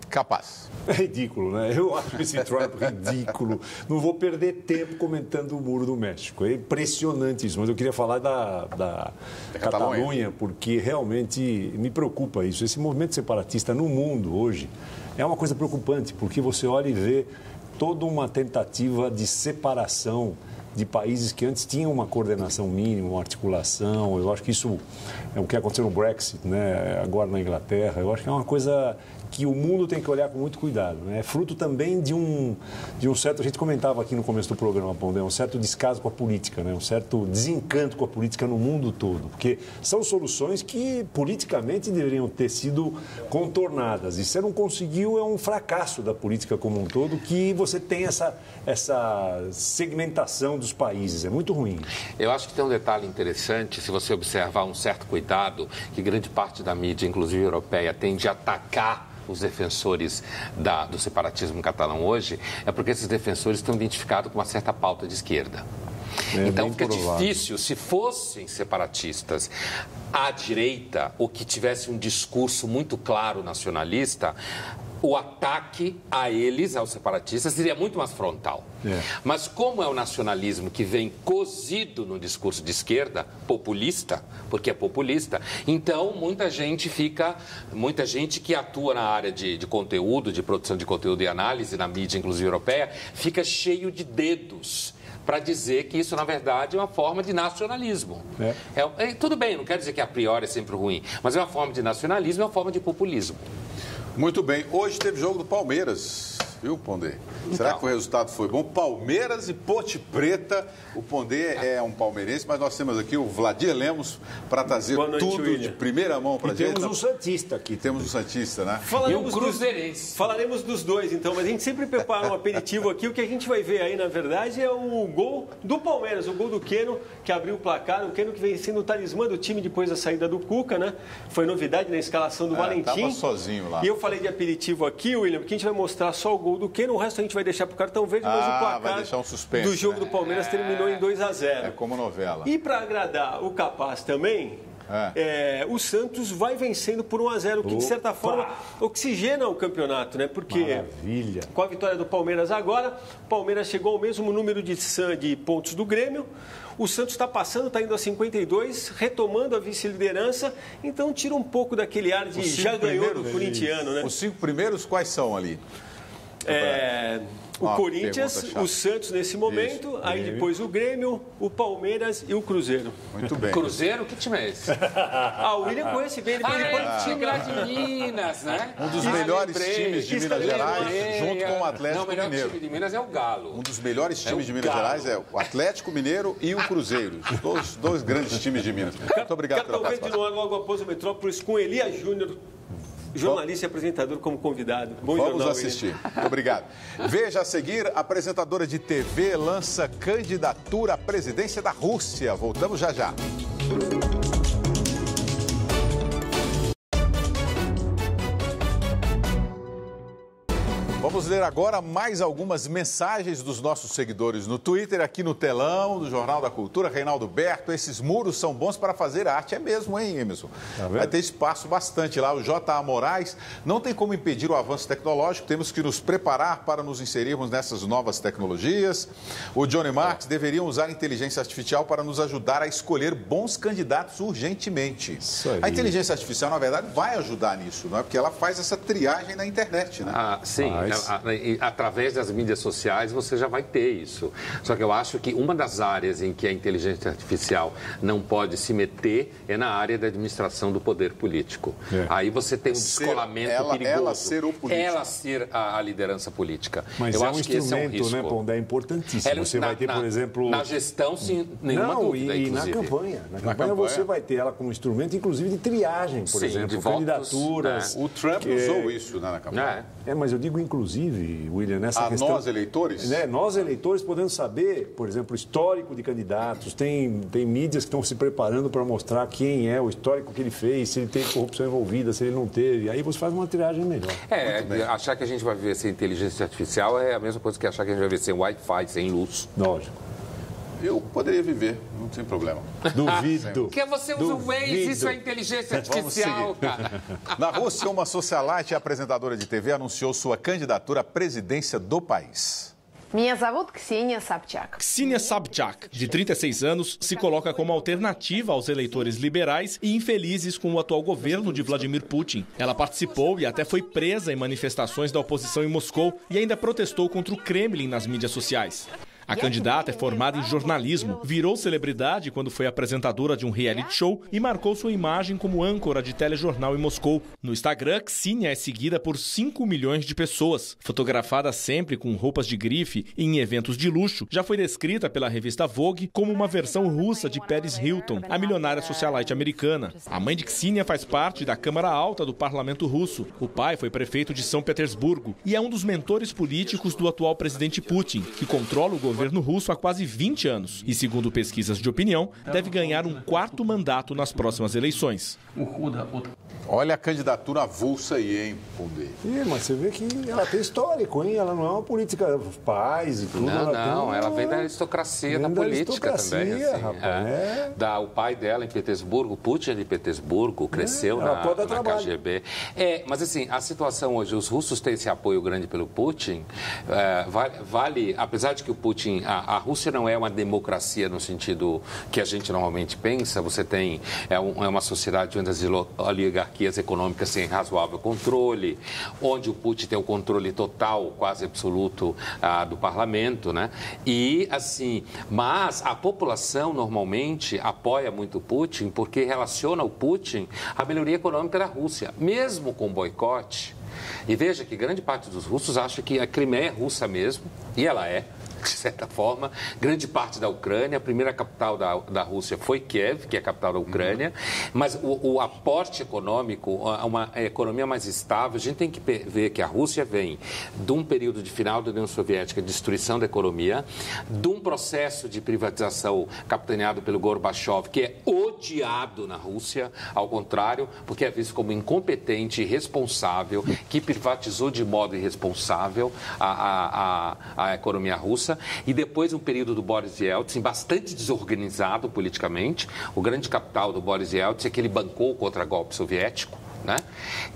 Capaz. É ridículo, né? Eu acho esse Trump ridículo. Não vou perder tempo comentando o Muro do México. É impressionante isso, mas eu queria falar da Catalunha, porque realmente me preocupa isso. Esse movimento separatista no mundo hoje é uma coisa preocupante, porque você olha e vê toda uma tentativa de separação de países que antes tinham uma coordenação mínima, uma articulação. Eu acho que isso é o que aconteceu no Brexit, né? Agora na Inglaterra. Eu acho que é uma coisa que o mundo tem que olhar com muito cuidado, né? É fruto também de um certo, a gente comentava aqui no começo do programa, Pondé, um certo descaso com a política, né? Um certo desencanto com a política no mundo todo, porque são soluções que politicamente deveriam ter sido contornadas, e se não conseguiu é um fracasso da política como um todo, que você tem essa segmentação dos países, é muito ruim. Eu acho que tem um detalhe interessante, se você observar um certo cuidado, que grande parte da mídia, inclusive europeia, tende a atacar os defensores do separatismo catalão hoje, é porque esses defensores estão identificados com uma certa pauta de esquerda. Então fica difícil, se fossem separatistas à direita ou que tivesse um discurso muito claro nacionalista, o ataque a eles, aos separatistas, seria muito mais frontal. Mas como é o nacionalismo que vem cozido no discurso de esquerda, populista, porque é populista, então muita gente que atua na área de conteúdo, de produção de conteúdo e análise, na mídia inclusive europeia, fica cheio de dedos para dizer que isso, na verdade, é uma forma de nacionalismo. Tudo bem, não quero dizer que a priori é sempre ruim, mas é uma forma de nacionalismo, é uma forma de populismo. Muito bem. Hoje teve jogo do Palmeiras, viu, Pondé? Será que o resultado foi bom? Palmeiras e Ponte Preta. O Pondé é um palmeirense, mas nós temos aqui o Vladir Lemos para trazer tudo William. De primeira mão para a gente. Temos um Santista aqui. Temos um Santista, né? E um Cruzeirense. Falaremos dos dois, então, mas a gente sempre prepara um aperitivo aqui. O que a gente vai ver aí, na verdade, é o gol do Palmeiras, o gol do Keno, que abriu o placar. O Keno que vem sendo o talismã do time depois da saída do Cuca, né? Foi novidade na escalação do Valentim. Estava sozinho lá. E eu falei de aperitivo aqui, William, porque a gente vai mostrar só o gol do Keno, o resto a gente vai deixar pro cartão verde, mas o placar um suspense, do jogo do Palmeiras terminou em 2-0. É como novela. E para agradar o Capaz também, o Santos vai vencendo por 1-0, o que de certa forma oxigena o campeonato, né? Porque com a vitória do Palmeiras agora, o Palmeiras chegou ao mesmo número de pontos do Grêmio. O Santos está passando, está indo a 52, retomando a vice-liderança, então tira um pouco daquele ar de já ganhou do corintiano, né? Os 5 primeiros quais são ali? O Corinthians, o Santos nesse momento, aí depois o Grêmio, o Palmeiras e o Cruzeiro. Muito bem. Cruzeiro? Que time é esse? O William conhece bem. Ele é o time lá de Minas, né? Um dos melhores times de Minas Gerais, junto com o Atlético Mineiro. O melhor time de Minas é o Galo. Um dos melhores times de Minas Gerais é o Atlético Mineiro e o Cruzeiro. Dois grandes times de Minas. Muito obrigado pela participação. Logo após o Metrópolis com Elias Júnior, jornalista e apresentador como convidado. Vamos assistir. Muito obrigado. Veja a seguir, a apresentadora de TV lança candidatura à presidência da Rússia. Voltamos já já. Vamos ler agora mais algumas mensagens dos nossos seguidores no Twitter, aqui no telão do Jornal da Cultura. Reinaldo Berto, esses muros são bons para fazer arte. É mesmo, hein, Emerson? Vai ter espaço bastante lá. O J.A. Moraes, não tem como impedir o avanço tecnológico, temos que nos preparar para nos inserirmos nessas novas tecnologias. O Johnny Marques, deveriam usar a inteligência artificial para nos ajudar a escolher bons candidatos urgentemente. A inteligência artificial, na verdade, vai ajudar nisso, não é? Porque ela faz essa triagem na internet, né? Sim. Através das mídias sociais você já vai ter isso. Só que eu acho que uma das áreas em que a inteligência artificial não pode se meter é na área da administração do poder político. Aí você tem um descolamento perigoso. Ela ser o político. Ela ser a liderança política. Mas eu acho que esse é um risco, né, Pondé? É importantíssimo. Você vai ter, por exemplo... Na gestão, sem nenhuma dúvida, e na campanha. Na campanha você vai ter ela como instrumento, inclusive, de triagem, por exemplo, de candidaturas. O Trump usou isso na campanha. Mas eu digo, inclusive, William, nessa questão... nós, eleitores? Nós, eleitores, podendo saber, por exemplo, o histórico de candidatos. Tem mídias que estão se preparando para mostrar quem é, o histórico que ele fez, se ele teve corrupção envolvida, se ele não teve. Aí você faz uma triagem melhor. Achar que a gente vai viver sem inteligência artificial é a mesma coisa que achar que a gente vai viver sem Wi-Fi, sem luz. Lógico. Eu poderia viver, não tem problema. Duvido. Porque você usa o Waze, isso é inteligência artificial, cara. Na Rússia, uma socialite e apresentadora de TV anunciou sua candidatura à presidência do país. Меня зовут Ксения Собчак. Ksenia Sobchak, de 36 anos, se coloca como alternativa aos eleitores liberais e infelizes com o atual governo de Vladimir Putin. Ela participou e até foi presa em manifestações da oposição em Moscou e ainda protestou contra o Kremlin nas mídias sociais. A candidata é formada em jornalismo, virou celebridade quando foi apresentadora de um reality show e marcou sua imagem como âncora de telejornal em Moscou. No Instagram, Ksenia é seguida por 5 milhões de pessoas. Fotografada sempre com roupas de grife e em eventos de luxo, já foi descrita pela revista Vogue como uma versão russa de Paris Hilton, a milionária socialite americana. A mãe de Ksenia faz parte da Câmara Alta do Parlamento Russo. O pai foi prefeito de São Petersburgo e é um dos mentores políticos do atual presidente Putin, que controla o governo governo russo há quase 20 anos e, segundo pesquisas de opinião, deve ganhar um 4º mandato nas próximas eleições. Olha a candidatura avulsa aí, hein, Pondé? Mas você vê que ela tem histórico, hein? Ela não é uma política paz e tudo. Ela vem da aristocracia, da política também. Assim, rapaz, o pai dela em Petersburgo, Putin é de Petersburgo, cresceu na KGB. Mas assim, a situação hoje, os russos têm esse apoio grande pelo Putin, apesar de que o Putin, a Rússia não é uma democracia no sentido que a gente normalmente pensa, você tem, é uma sociedade onde as oligarquias econômicas têm razoável controle, onde o Putin tem o controle total, quase absoluto, do parlamento, né? E assim, mas a população normalmente apoia muito o Putin porque relaciona o Putin à melhoria econômica da Rússia, mesmo com boicote. E veja que grande parte dos russos acha que a Crimeia é russa mesmo, e ela é, de certa forma. Grande parte da Ucrânia, a primeira capital da Rússia foi Kiev, que é a capital da Ucrânia, mas o aporte econômico, uma economia mais estável, a gente tem que ver que a Rússia vem de um período de final da União Soviética, destruição da economia, de um processo de privatização capitaneado pelo Gorbachev, que é odiado na Rússia, ao contrário, porque é visto como incompetente e irresponsável, que privatizou de modo irresponsável a economia russa. E depois um período do Boris Yeltsin, bastante desorganizado politicamente. O grande capital do Boris Yeltsin é que ele bancou contra golpe soviético, né?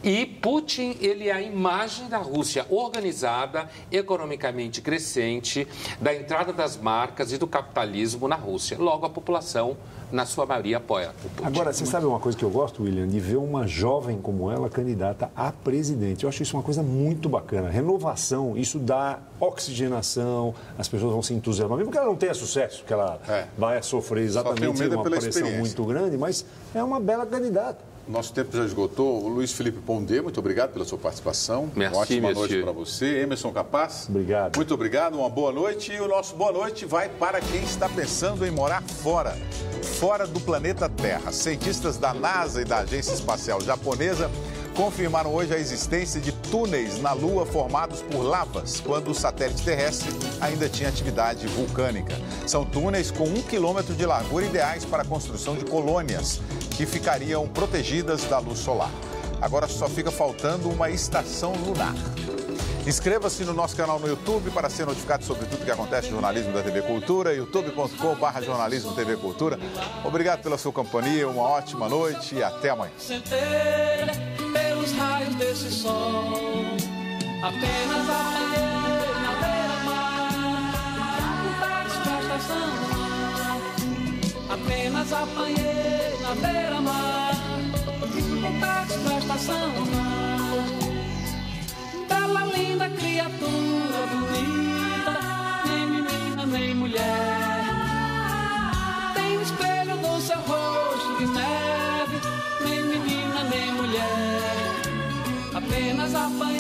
E Putin, ele é a imagem da Rússia organizada, economicamente crescente, da entrada das marcas e do capitalismo na Rússia. Logo, a população, na sua maioria, apoia o Putin. Agora, você sabe uma coisa que eu gosto, William, de ver uma jovem como ela candidata a presidente. Eu acho isso uma coisa muito bacana. Renovação, isso dá oxigenação, as pessoas vão se entusiasmar. Mesmo que ela não tenha sucesso, que ela vai sofrer exatamente uma pressão muito grande, mas é uma bela candidata. Nosso tempo já esgotou. O Luiz Felipe Pondé, muito obrigado pela sua participação. Merci, ótima noite para você. Emerson Capaz. Obrigado. Muito obrigado, uma boa noite. E o nosso boa noite vai para quem está pensando em morar fora do planeta Terra. Cientistas da NASA e da Agência Espacial Japonesa confirmaram hoje a existência de túneis na Lua formados por lavas, quando o satélite terrestre ainda tinha atividade vulcânica. São túneis com 1 quilômetro de largura, ideais para a construção de colônias, que ficariam protegidas da luz solar. Agora só fica faltando uma estação lunar. Inscreva-se no nosso canal no YouTube para ser notificado sobre tudo que acontece no jornalismo da TV Cultura, youtube.com/jornalismo TV Cultura. Obrigado pela sua companhia, uma ótima noite e até amanhã. Pelos raios desse sol, apenas apanhei na beira-mar, um táxi pra estação. Apenas apanhei na beira-mar, um táxi pra estação. Bela, linda criatura, bonita, nem menina, nem mulher. Tem um espelho no seu rosto de neve, nem menina, nem mulher. Apenas apanhei